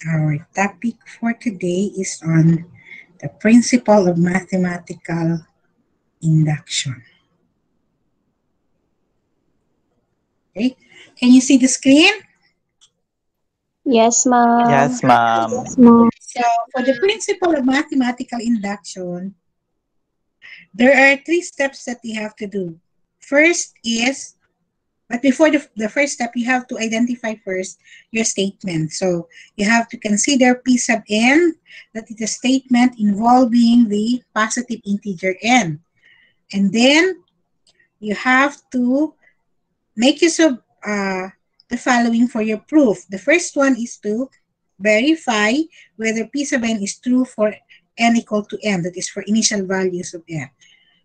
Our topic for today is on the principle of mathematical induction. Okay, can you see the screen? Yes, ma'am. Yes, ma'am. Yes, ma'am. So, for the principle of mathematical induction, there are three steps that you have to do. First is, but before the first step, you have to identify first your statement. So, you have to consider P sub n, that is a statement involving the positive integer n. And then, you have to make use of the following for your proof. The first one is to verify whether P sub n is true for n equal to n, that is for initial values of n.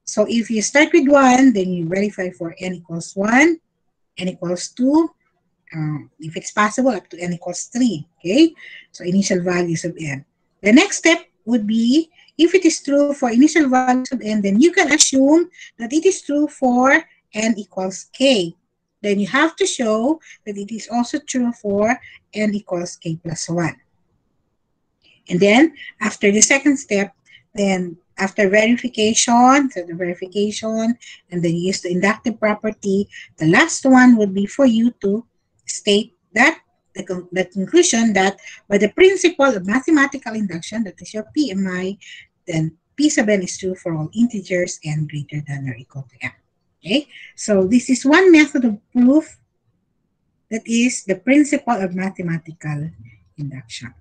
So if you start with 1, then you verify for n equals 1, n equals 2, if it's possible, up to n equals 3. Okay? So initial values of n. The next step would be, if it is true for initial values of n, then you can assume that it is true for n equals k. Then you have to show that it is also true for n equals k plus 1. And then, after the second step, then after verification, so the verification, and then use the inductive property, the last one would be for you to state that the conclusion that by the principle of mathematical induction, that is your PMI, then P sub n is true for all integers n greater than or equal to n. Okay, so this is one method of proof, that is the principle of mathematical induction.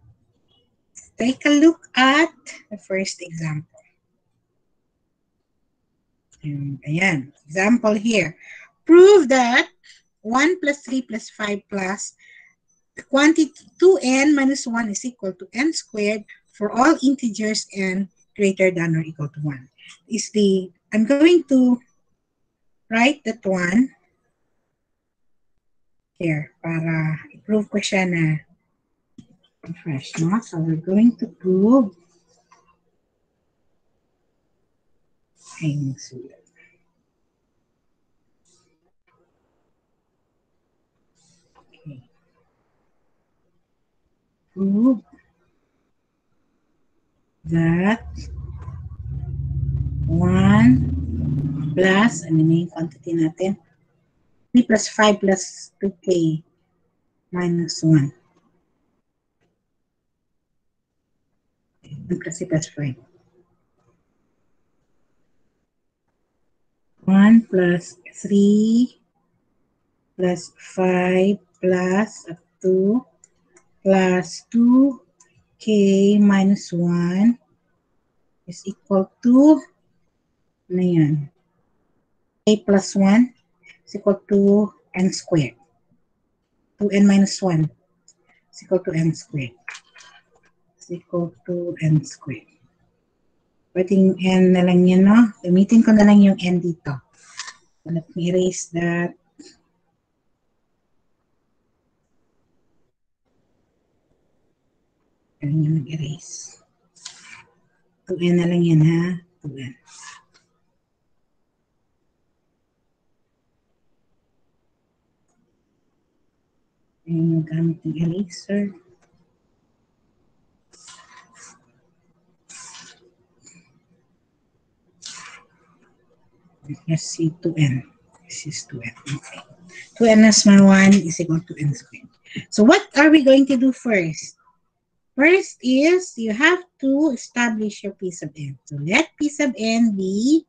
Take a look at the first example. Ayan, example here. Prove that 1 plus 3 plus 5 plus the quantity 2n minus 1 is equal to n squared for all integers n greater than or equal to 1. I'm going to write that one here para i-prove ko siya na fresh, no? So we're going to prove ayun sulat. Okay. Prove that 1 plus, ano na yung quantity natin? 3 plus 5 plus 2k minus 1. Ang kasi plus 5. 1 plus 3 plus 5 plus up to plus 2k minus 1 is equal to, ano yan? A plus 1 is equal to n squared. 2n minus 1 is equal to n squared. Is equal to n squared. Pwedeng n na lang yan, no? Gamitin ko na lang yung n dito. So let me erase that. Galing yung mag-erase. 2n na lang yan, ha? 2n. Ayan yung gamit ng eraser. Let's see 2n. This is 2n. Okay. 2n as my 1 is equal to n squared. So what are we going to do first? First is you have to establish your P sub n. So let P sub n be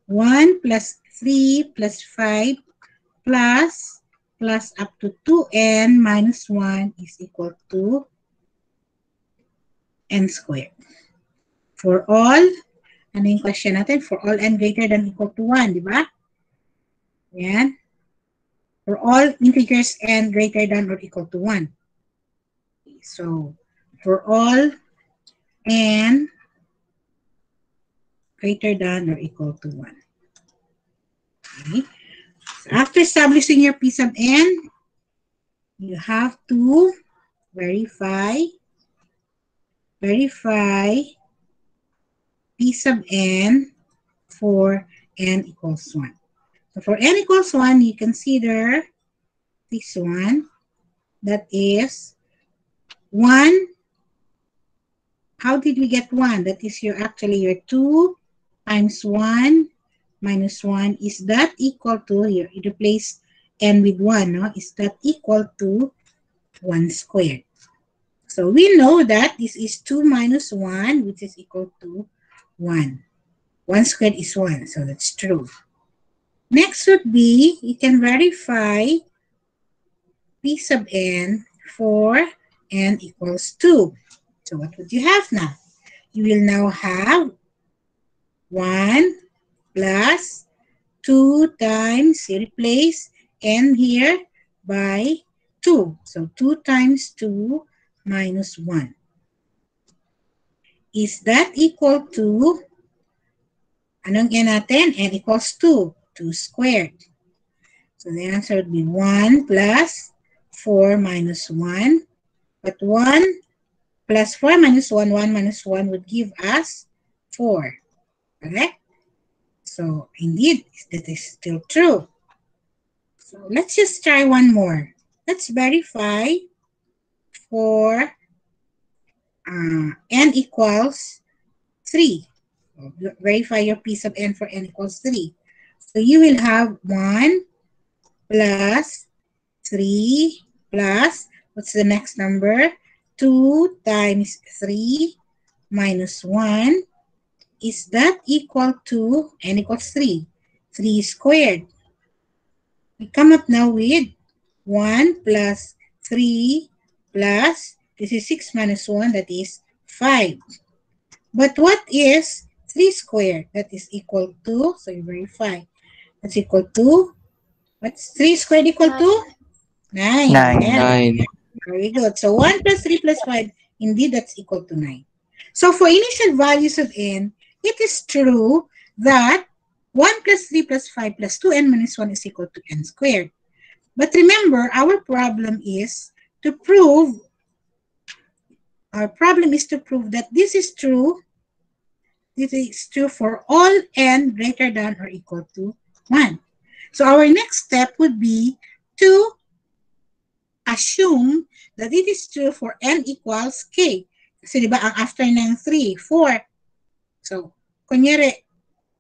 1 plus 3 plus 5 plus up to 2n minus 1 is equal to n squared. For all, ano yung question natin? For all n greater than equal to 1, di ba? Yan. For all integers n greater than or equal to 1. So, for all n greater than or equal to 1. Okay. So after establishing your P sub n, you have to verify P sub n for n equals 1. So for n equals 1, you consider this one, that is 1, how did we get 1? That is actually your 2 times 1 minus 1. Is that equal to, you replace n with 1, no? Is that equal to 1 squared? So we know that this is 2 minus 1, which is equal to 1. 1 squared is 1, so that's true. Next would be, you can verify p sub n for n equals 2. So what would you have now? You will now have 1 plus 2 times, you replace n here by 2. So 2 times 2 minus 1. Is that equal to, anong n natin? N equals 2. 2 squared. So the answer would be 1 plus 4 minus 1. But 1 plus 4 minus 1, 1 minus 1 would give us 4. Correct? So indeed, that is still true. So let's just try one more. Let's verify for n equals 3. So verify your p sub n for n equals 3. So you will have 1 plus 3 plus, what's the next number? 2 times 3 minus 1. Is that equal to n equals 3? 3 squared. We come up now with 1 plus 3 plus, this is 6 minus 1, that is 5. But what is 3 squared? That is equal to, so you verify. That's equal to, what's 3 squared equal to? 9. 9. Yes. 9. Very good. So 1 plus 3 plus 5, indeed that's equal to 9. So for initial values of n, it is true that 1 plus 3 plus 5 plus 2n minus 1 is equal to n squared. But remember, our problem is to prove that this is true. This is true for all n greater than or equal to 1. So our next step would be to assume that it is true for n equals k. Kasi diba, ang after ng 3, 4. So, kunyari,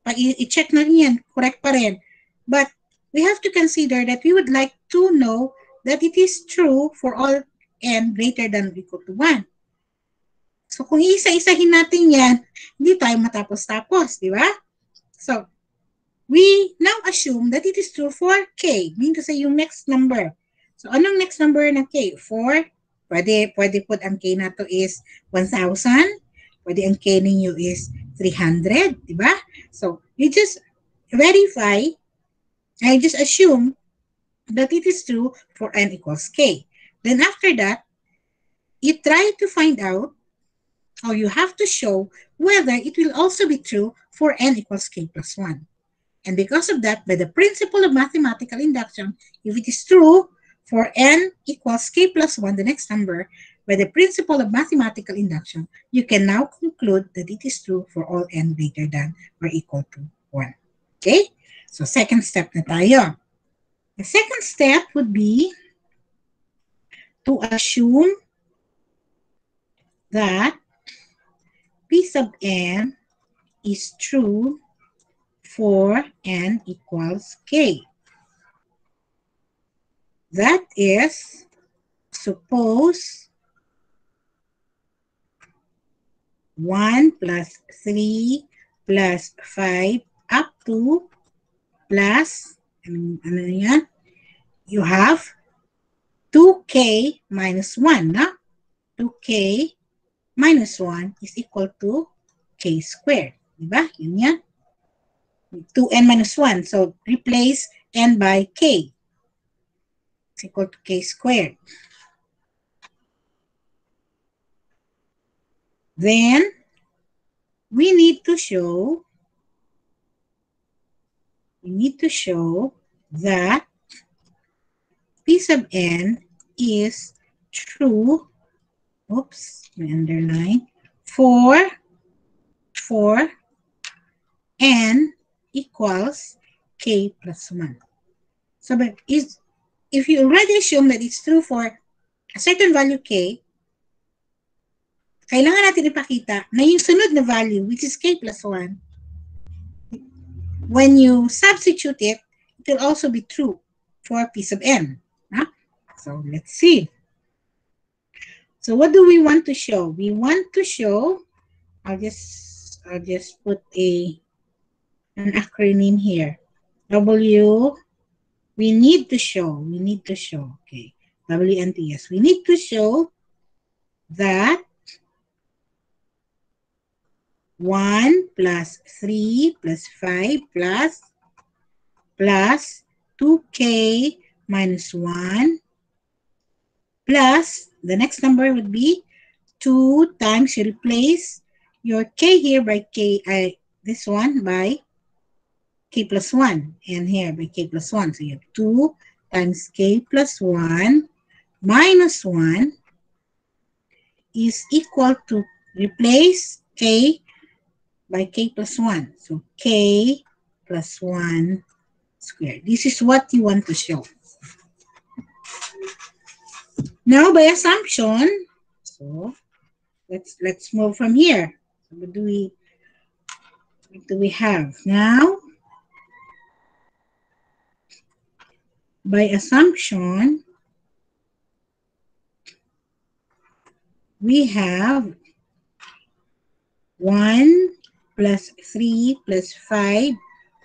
pag i-check na rin yan, correct pa rin. But we have to consider that we would like to know that it is true for all n greater than or equal to 1. So, kung isa-isahin natin yan, hindi tayo matapos-tapos, di ba? So, we now assume that it is true for k. Meaning to say yung next number. So, anong next number ng k? 4. Pwede po ang k na to is 1,000. Pwede ang k ninyo is 300. Diba? So, you just verify, I just assume that it is true for n equals k. Then after that, you try to find out, or you have to show whether it will also be true for n equals k plus 1. And because of that, by the principle of mathematical induction, if it is true for n equals k plus 1, the next number, by the principle of mathematical induction, you can now conclude that it is true for all n greater than or equal to 1. Okay? So, second step na tayo. The second step would be to assume that p sub n is true for n equals k. That is, suppose 1 plus 3 plus 5 up to plus, ano yan? You have 2k minus 1, na? 2k minus 1 is equal to k squared. Diba? Yun yan. 2n minus 1. So, replace n by k. It's equal to k squared. Then, we need to show that p sub n is true, oops, may underline, for n equals k plus 1. So, but if you already assume that it's true for a certain value k, kailangan natin ipakita na yung sunod na value, which is k plus 1, when you substitute it, it will also be true for p sub n. Huh? So let's see. So what do we want to show? We want to show, I'll just put an acronym here. W, we need to show, okay, WNTS. We need to show that 1 plus 3 plus 5 plus 2k minus 1 plus, the next number would be 2 times, you replace your k here by k, this one by k plus 1, and here by k plus 1. So you have 2 times k plus 1 minus 1 is equal to, replace k by k plus 1. So k plus 1 squared. This is what you want to show. Now by assumption, so let's move from here. So what do we have now? By assumption, we have 1 plus 3 plus 5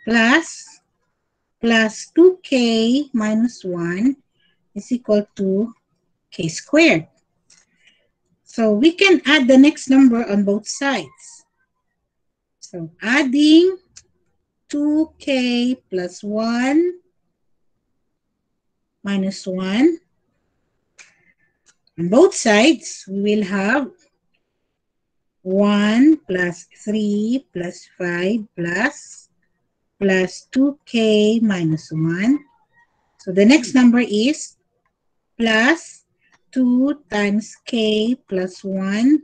plus 2k minus 1 is equal to k squared. So we can add the next number on both sides. So adding 2k plus 1 minus 1 on both sides, we will have 1 plus 3 plus 5 plus 2k minus 1. So the next number is plus 2 times k plus 1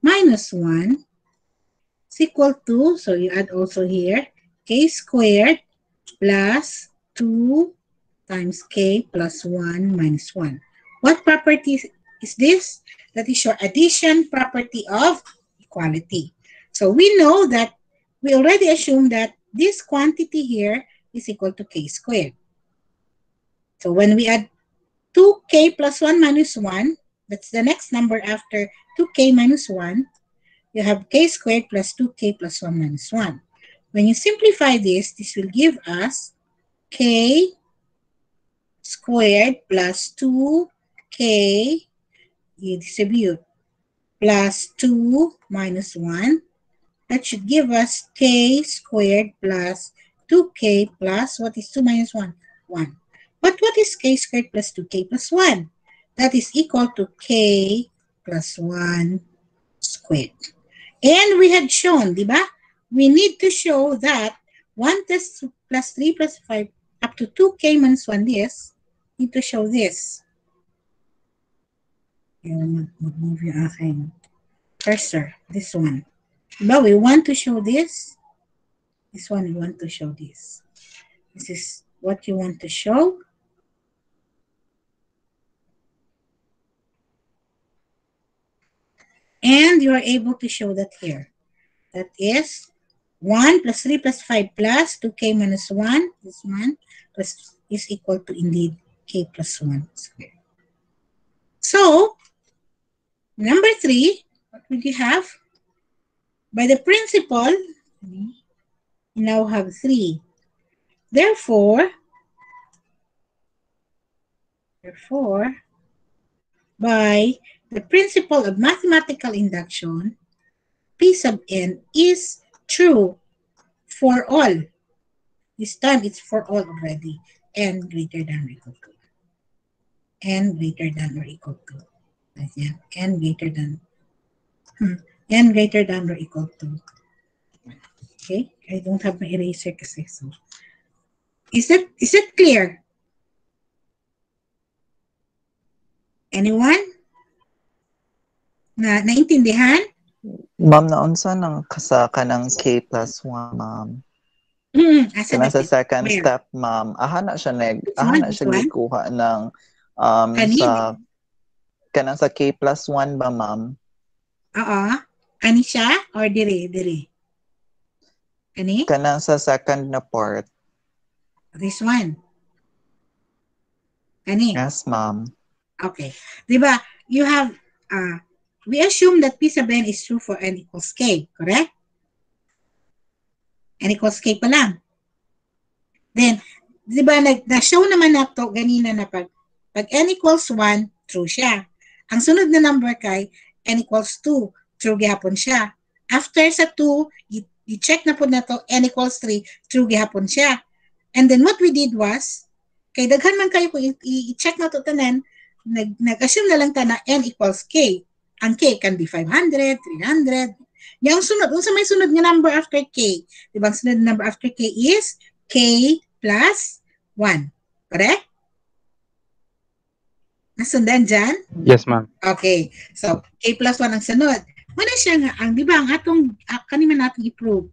minus 1 is equal to, so you add also here, k squared plus 2 times k plus 1 minus 1. What property is this? That is your addition property of equality. So we know that, we already assume that this quantity here is equal to k squared. So when we add 2k plus 1 minus 1, that's the next number after 2k minus 1, you have k squared plus 2k plus 1 minus 1. When you simplify this will give us k squared plus 2k, you distribute, plus 2 minus 1. That should give us k squared plus 2k plus, what is 2 minus 1? 1. But what is k squared plus 2k plus 1? That is equal to k plus 1 squared. And we had shown, di ba? We need to show that 1 plus 3 plus 5 up to 2k minus 1 this, need to show this. Mag-move yung aking cursor, this one. Diba? We want to show this. This one, we want to show this. This is what you want to show. And you are able to show that here. That is 1 plus 3 plus 5 plus 2k minus 1, this one, plus is equal to indeed k plus 1 squared. So, number 3, what would you have? By the principle, you now have 3. Therefore, by the principle of mathematical induction, P sub n is true for all. This time it's for all already. N greater than or equal to. N greater than or equal to. Ayan. N greater than. N greater than or equal to. Okay? I don't have my eraser kasi. So, is it clear? Anyone? Naintindihan? Ma'am, naunsa ng kasaka ng k plus 1, ma'am? Kana sa second step, ma'am. Aha na siya gikuha ng sa kanang sa k plus 1 ba, ma'am? Oo. Ani siya or dire? Ani? Kanang sa second na part. This one. Ani? Yes, ma'am. Okay. Diba, you have, we assume that P sub n is true for n equals k, correct? N equals k pa lang. Then, diba, na-show naman na to ganina na pag n equals 1, true siya. Ang sunod na number kay n equals 2, true gihapon siya. After sa 2, i-check na po na to, n equals 3, true gihapon siya. And then what we did was, kay daghan man kayo kung i-check na to tanan, nag-assume na lang ta na n equals k. Ang k can be 500, 300. Yung sunod, kung sa may sunod nga number after k, diba ang sunod na number after k is k plus 1. Correct? Nasundan dyan? Yes, ma'am. Okay. So, k plus 1 ang sunod. Muna siya nga, di ba, ang atong, kanima natin i-prove.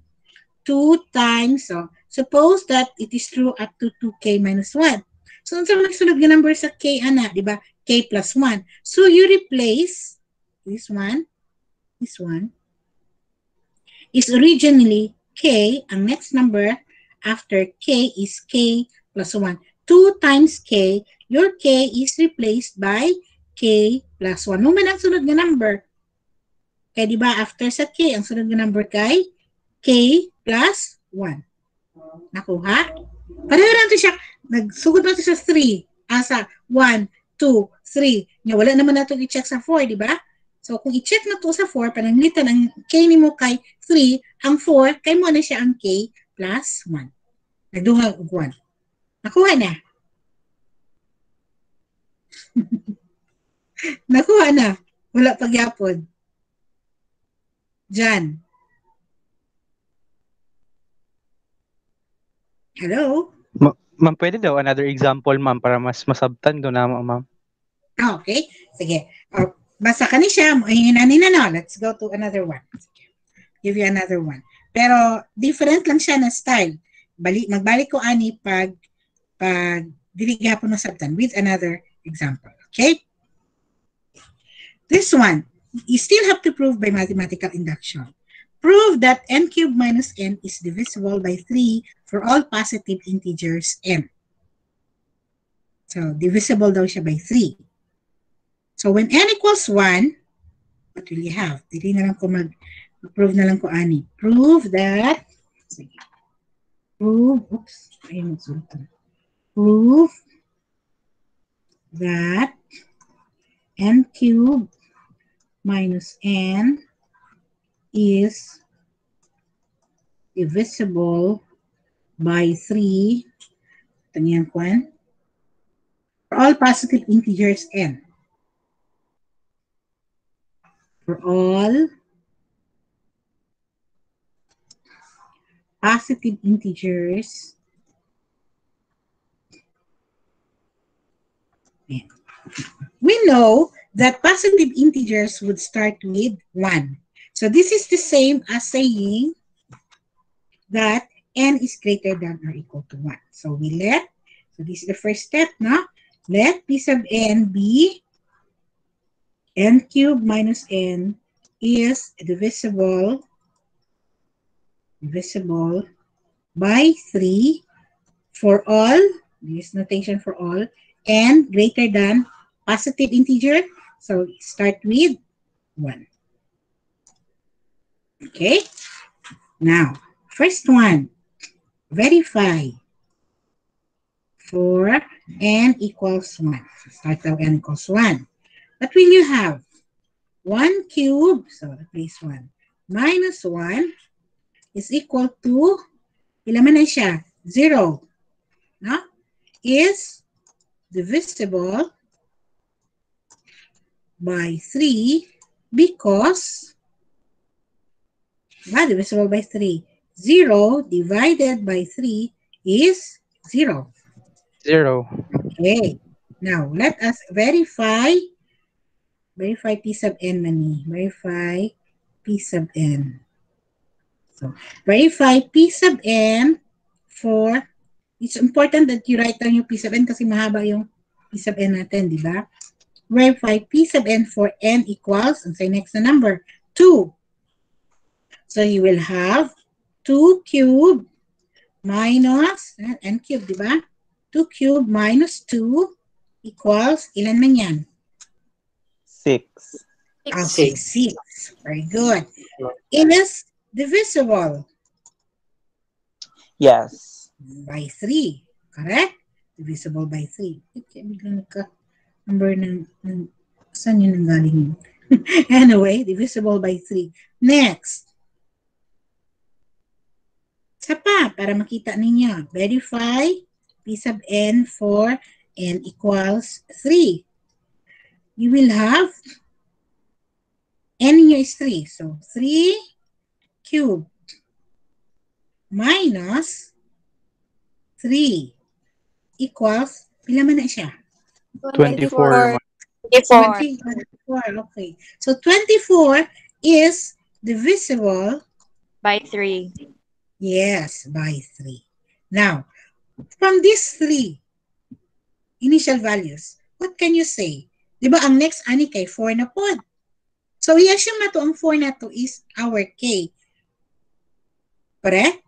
2 times, so, suppose that it is true up to 2k minus 1. So, sa magsunod nga number sa k, di ba, k plus 1. So, you replace this one is originally k, ang next number after k is k plus 1. 2 times k, your k is replaced by k plus 1. Nung man ang sunod nga number, kaya di ba after sa k, ang sunod nga number kay k plus 1. Nakuha? Pareho na ito siya, nagsugod na ito sa 3. Asa, 1, 2, 3. Nga, wala naman na ito i-check sa 4, di ba? So, kung i-check na ito sa 4, pananglitan ang k ni mo kay 3, ang 4, kay mo na siya ang k plus 1. Nagduha og 1. Nakuha na. Nakuha na. Wala pagyapon. Jan. Hello? Ma'am, pwede daw another example, ma'am, para mas masabtan doon na, ma'am. Okay. Sige. Basta ka ni siya. Na. Let's go to another one. Give you another one. Pero different lang siya na style. Magbalik ko ani pag diligapon na sabtan with another example. Okay? This one, you still have to prove by mathematical induction. Prove that n cubed minus n is divisible by 3 for all positive integers n. So, divisible daw siya by 3. So, when n equals 1, what will you have? Dili na lang ko mag-prove na lang ko ani. Prove that, sige. Prove that n cubed minus n is divisible by 3, tanyan kwan, for all positive integers n. For all positive integers n. We know that positive integers would start with 1. So this is the same as saying that n is greater than or equal to 1. So so this is the first step, no? Let P sub n be n cubed minus n is divisible by 3 for all, this notation for all, n greater than positive integer. So start with 1. Okay? Now, first one, verify for n equals 1. So start now n equals 1. What will you have? 1 cubed, so replace 1, minus 1 is equal to, ilan man na siya? 0. No? Is divisible by 3 because divisible by 3. 0 divided by 3 is 0. 0. Okay. Now, let us verify P sub n nani. Verify P sub n. So, verify P sub n for, it's important that you write down yung P sub n kasi mahaba yung P sub n natin, di ba? Verify P sub n for n equals, and say next na number, 2. So you will have 2 cubed minus, n cubed, di ba? 2 cubed minus 2 equals, ilan man yan? 6. Okay, 6. Very good. Is divisible Yes. by 3. Correct? Divisible by 3. Okay, biglang nagka-number ng saan yun ang galing yun? Anyway, divisible by 3. Next. Isa pa, para makita ninyo. Verify P sub n for n equals 3. You will have n niyo is 3. So, 3 cubed minus 3 equals, pila man na siya? 24. 24. Okay. So, 24 is divisible by 3. Yes, by 3. Now, from these 3 initial values, what can you say? Diba ang next ani kay 4 na po? So, i-assume na to ang 4 na to is our K. Correct?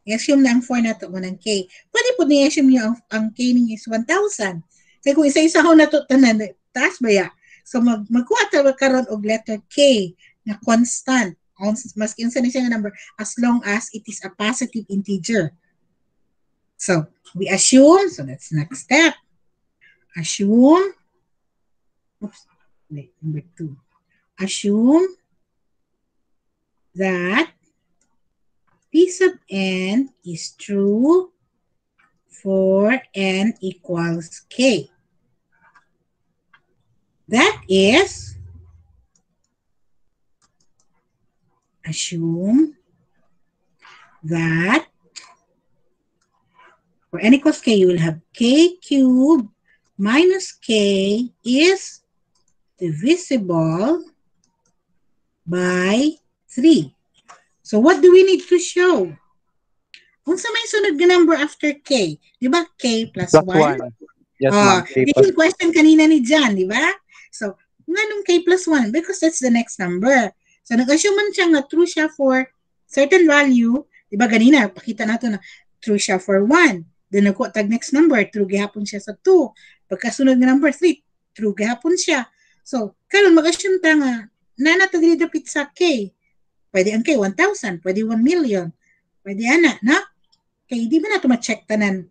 I-assume na ang 4 na to ng K. Pwede po i-assume nyo ang K niya is 1,000. Kaya kung isa-isa ho na to, taas ba ya? So, magkuha tayo karon og letter K na constant. Maski yung sana siya number, as long as it is a positive integer. So, we assume, so that's next step. Assume, number 2. Assume that P sub n is true for n equals k. That is, assume that for n equals k, you will have k cubed minus k is divisible by 3. So what do we need to show? Kung sa may sunod na number after k, di ba k plus 1? Yes, ma'am. Yung question kanina ni John, di ba? So, nga nung k plus 1? Because that's the next number. So, nag-assume man siya nga true siya for certain value. Di ba ganina, pakita natin na true siya for 1. Then, nagkuha tag next number, true gihapon siya sa 2. Pagkasunod ng number 3, true gihapon siya. So, karon mag-assume ta nga, nanatagli dapit sa k. Pwede ang k, 1,000. Pwede 1 million. Pwede ana, na? Kaya di ba na ito ma-check tanan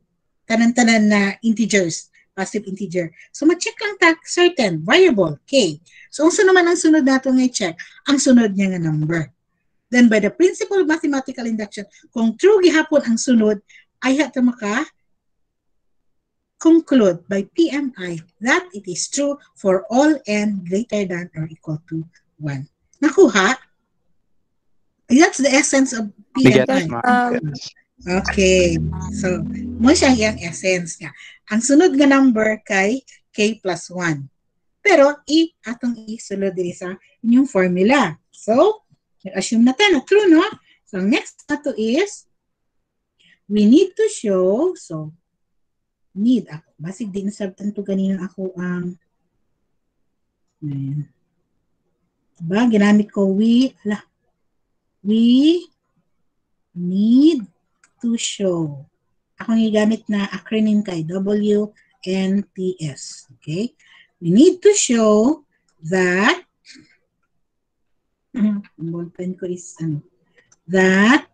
na integers, positive integer. So, ma-check lang ta certain variable, k. So, unsa naman ang sunod nato nga i-check? Ang sunod niya nga number. Then, by the principle of mathematical induction, kung true gihapon ang sunod, ay hata maka conclude by PMI that it is true for all n greater than or equal to 1. Nakuha? That's the essence of PMI. Yes, ma'am. Okay. So, mo siya yung essence niya. Ang sunod nga number kay k plus 1. Pero, atong isulod din sa inyong formula. So, assume natin na true, no? So, next na to is, we need to show, so, need ako. Basig din sa tanto ganina ako ang, diba, ginamit ko we need to show. Ako gamit na acronym kay WNTS. Okay? We need to show that ang ballpen ko is that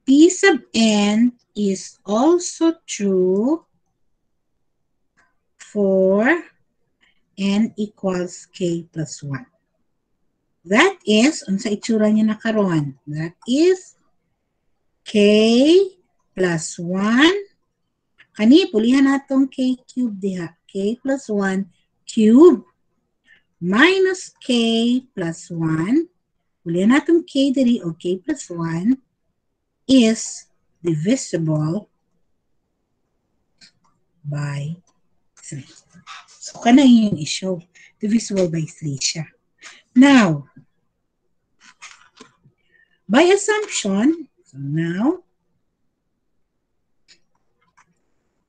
P sub n is also true for n equals k plus 1. That is, unsa itsura niya na karon? That is k plus 1. Kani, pulihan natong k cube diha. K plus 1 cube minus k plus 1. Pulihan natong k diri o k plus 1 is divisible by 3. So, kana yung i-show. Divisible by 3 siya. Now, by assumption,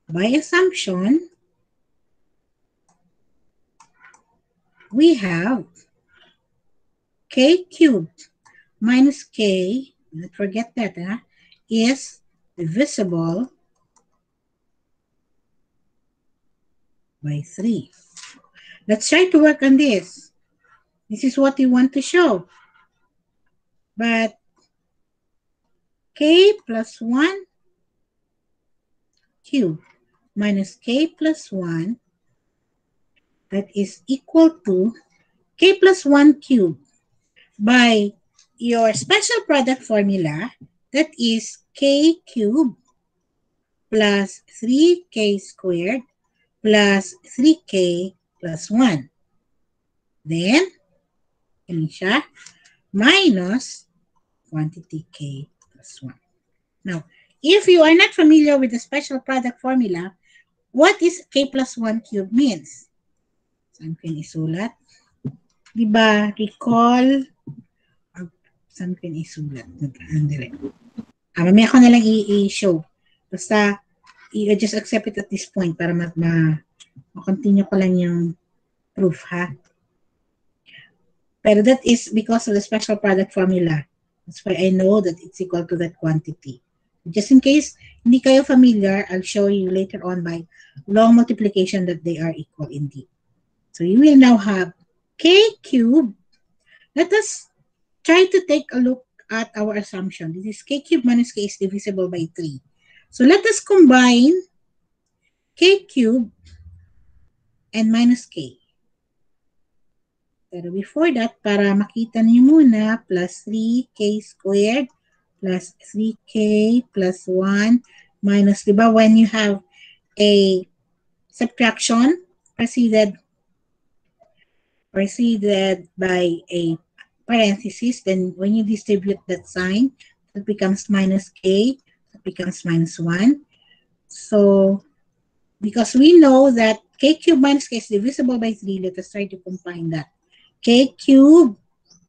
by assumption, we have k cubed minus k, don't forget that, is divisible by 3. Let's try to work on this. This is what we want to show. But k plus 1 cubed minus k plus 1, that is equal to k plus 1 cubed. By your special product formula, that is k cubed plus 3k squared plus 3k plus 1. Then, yun siya, minus quantity k plus 1. Now, if you are not familiar with the special product formula, what is k plus 1 cubed means? Saan ko yung isulat? Diba, recall, saan ko yung isulat? Mamaya ko na lang i-show. Basta, just accept it at this point para ma-continue ko lang yung proof, ha? Pero that is because of the special product formula. That's why I know that it's equal to that quantity. Just in case hindi kayo familiar, I'll show you later on by long multiplication that they are equal indeed. So you will now have k cubed. Let us try to take a look at our assumption. This is k cubed minus k is divisible by 3. So let us combine k cubed and minus k. Pero before that, para makita niyo muna, plus 3k squared plus 3k plus 1 minus, diba, when you have a subtraction preceded by a parenthesis, then when you distribute that sign, it becomes minus k, it becomes minus 1. So, because we know that k cubed minus k is divisible by 3, let us try to combine that. K cubed,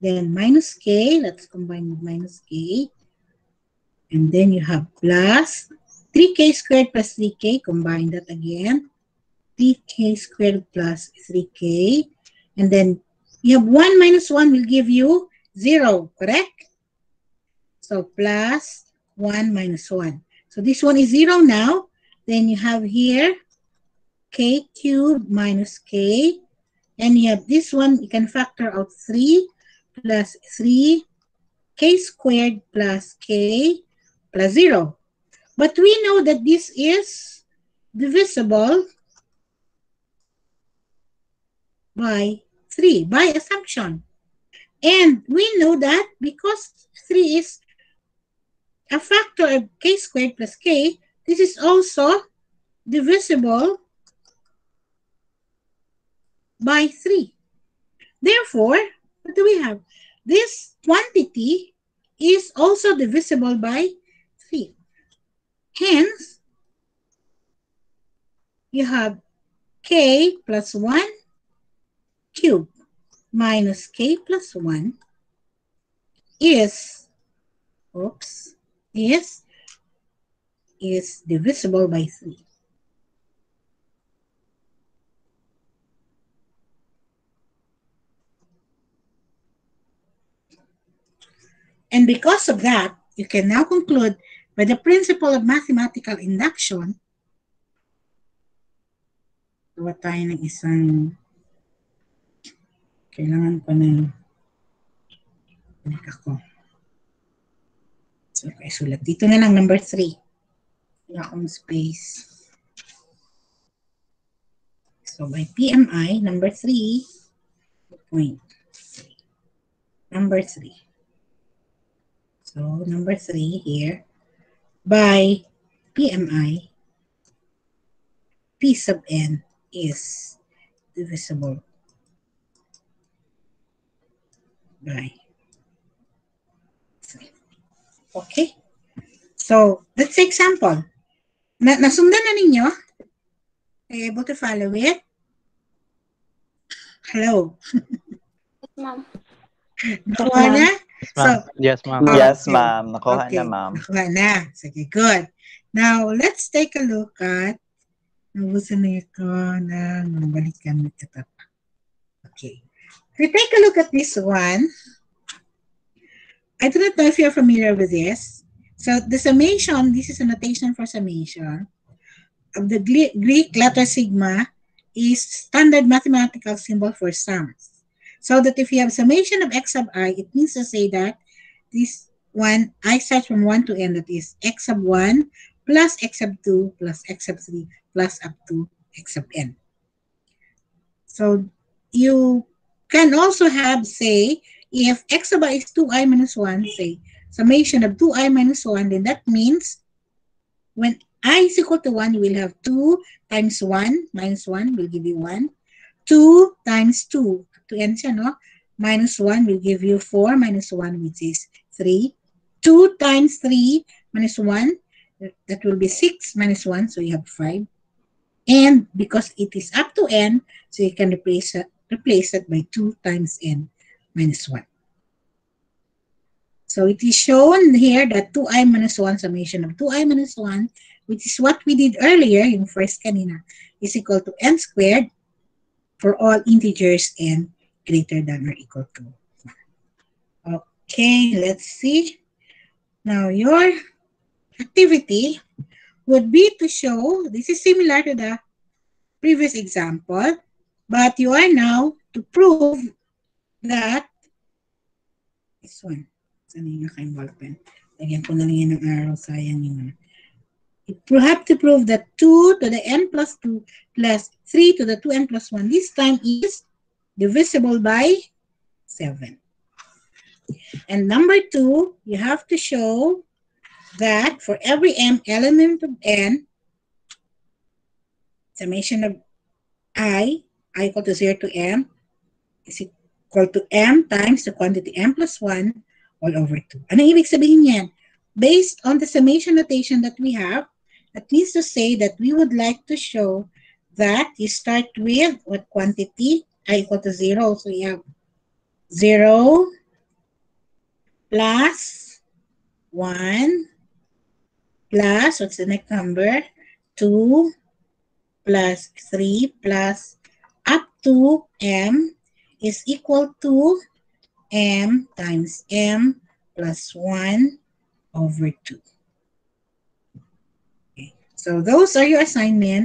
then minus k, let's combine with minus k. And then you have plus 3k squared plus 3k, combine that again. 3k squared plus 3k. And then you have 1 minus 1 will give you 0, correct? So plus 1 minus 1. So this one is 0 now. Then you have here k cubed minus k. And you have this one, you can factor out 3 plus 3, k squared plus k plus 0. But we know that this is divisible by 3, by assumption. And we know that because 3 is a factor of k squared plus k, this is also divisible by 3. Therefore, what do we have? This quantity is also divisible by 3. Hence, you have k plus 1 cubed minus k plus 1 is divisible by 3. And because of that, you can now conclude by the principle of mathematical induction. Gawa tayo ng isang, kailangan ko ng, so, isulat dito na lang, number 3. Wala akong space. So, by PMI, number 3, point. Number 3. So, number 3 here, by PMI, P sub n is divisible by 3. Okay? So, let's say example. Nasundan na ninyo? Are you able to follow it? Hello? Yes, ma'am. Nakuha na? Yes, ma'am. Yes, ma'am. Nakuha Okay. na, ma'am. Nakuha na. Sige, good. Now, let's take a look at, nabusan na ito na balikan mo ito. Okay. If you take a look at this one, I do not know if you're familiar with this. So the summation, this is a notation for summation of the Greek letter sigma is standard mathematical symbol for sums. So that if you have summation of x sub I, it means to say that this one, I starts from 1 to n, that is x sub 1 plus x sub 2 plus x sub 3 plus up to x sub n. So you can also have, say, if x sub I is 2i minus 1, say, summation of 2i minus 1, then that means when I is equal to 1, you will have 2 times 1 minus 1 will give you 1. 2 times 2, to n siya, no? Minus 1 will give you 4 minus 1, which is 3. 2 times 3 minus 1, that will be 6 minus 1, so you have 5. And because it is up to n, so you can replace it by 2 times n minus 1. So it is shown here that 2i minus 1 summation of 2i minus 1, which is what we did earlier, yung first kanina, is equal to n squared for all integers n greater than or equal to 1. Okay, let's see. Now your activity would be to show, this is similar to the previous example, but you are now to prove that, this one, saan yung aking ballpen? Lagyan ko na lang yan ng arrow, sayang yun. You have to prove that 2 to the n plus 2 plus 3 to the 2n plus 1 this time is divisible by 7. And number 2, you have to show that for every m element of n, summation of I equal to 0 to m, is equal to m times the quantity m plus 1 all over 2. Ano ibig sabihin yan? Based on the summation notation that we have, that means to say that we would like to show that you start with what quantity? I equal to 0. So you have 0 plus 1 plus, what's the next number? 2 plus 3 plus up to m is equal to m times m plus 1 over 2. Okay. So those are your assignments.